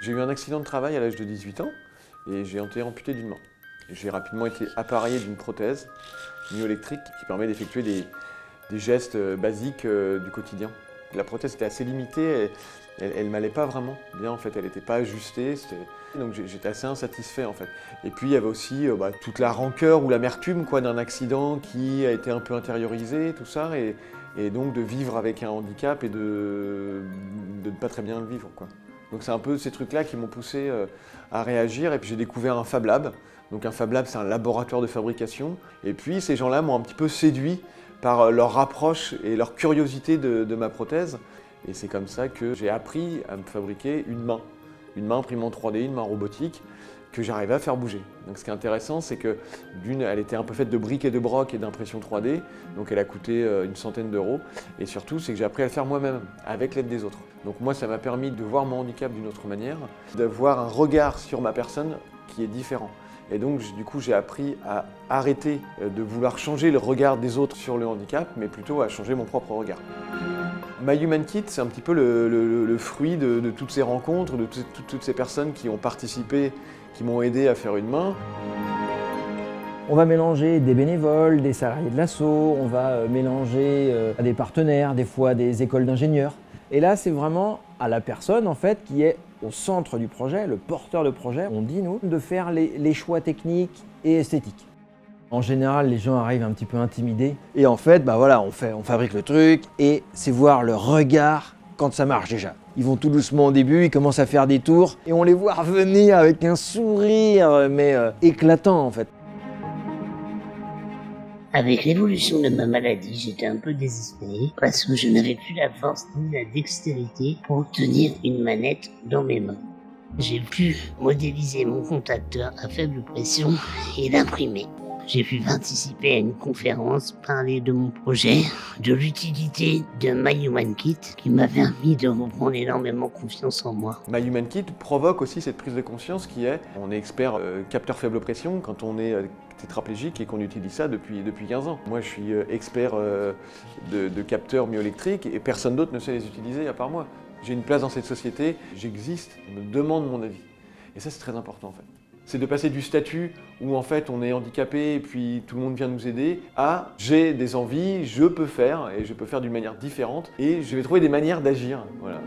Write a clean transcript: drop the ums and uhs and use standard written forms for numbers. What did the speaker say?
J'ai eu un accident de travail à l'âge de 18 ans et j'ai été amputé d'une main. J'ai rapidement été appareillé d'une prothèse myoélectrique qui permet d'effectuer des gestes basiques du quotidien. La prothèse était assez limitée, elle m'allait pas vraiment bien en fait, elle n'était pas ajustée, donc j'étais assez insatisfait en fait. Et puis il y avait aussi toute la rancœur ou l'amertume d'un accident qui a été un peu intériorisé, tout ça, et donc de vivre avec un handicap et de ne pas très bien le vivre, quoi. Donc c'est un peu ces trucs-là qui m'ont poussé à réagir, et puis j'ai découvert un Fab Lab. Donc un Fab Lab, c'est un laboratoire de fabrication, et puis ces gens-là m'ont un petit peu séduit par leur approche et leur curiosité de ma prothèse. Et c'est comme ça que j'ai appris à me fabriquer une main imprimante 3D, une main robotique, que j'arrivais à faire bouger. Donc ce qui est intéressant, c'est que d'une, elle était un peu faite de briques et de brocs et d'impression 3D, donc elle a coûté une centaine d'euros. Et surtout, c'est que j'ai appris à le faire moi-même, avec l'aide des autres. Donc moi, ça m'a permis de voir mon handicap d'une autre manière, d'avoir un regard sur ma personne qui est différent. Et donc, du coup, j'ai appris à arrêter de vouloir changer le regard des autres sur le handicap, mais plutôt à changer mon propre regard. My Human Kit, c'est un petit peu le fruit de toutes ces rencontres, de toutes ces personnes qui ont participé, qui m'ont aidé à faire une main. On va mélanger des bénévoles, des salariés de l'asso, on va mélanger des partenaires, des fois des écoles d'ingénieurs. Et là, c'est vraiment à la personne en fait qui est au centre du projet, le porteur de projet. On dit, nous, de faire les choix techniques et esthétiques. En général, les gens arrivent un petit peu intimidés. Et en fait, on fabrique le truc et c'est voir leur regard quand ça marche déjà. Ils vont tout doucement au début, ils commencent à faire des tours et on les voit revenir avec un sourire, mais éclatant en fait. Avec l'évolution de ma maladie, j'étais un peu désespéré parce que je n'avais plus la force ni la dextérité pour tenir une manette dans mes mains. J'ai pu modéliser mon contacteur à faible pression et l'imprimer. J'ai pu participer à une conférence, parler de mon projet, de l'utilité de My Human Kit qui m'a permis de reprendre énormément confiance en moi. My Human Kit provoque aussi cette prise de conscience qui est, on est expert capteur faible pression quand on est tétraplégique et qu'on utilise ça depuis 15 ans. Moi je suis expert de capteurs myoélectriques et personne d'autre ne sait les utiliser à part moi. J'ai une place dans cette société, j'existe, on me demande mon avis. Et ça c'est très important en fait. C'est de passer du statut où en fait on est handicapé et puis tout le monde vient nous aider à j'ai des envies, je peux faire et je peux faire d'une manière différente et je vais trouver des manières d'agir. Voilà.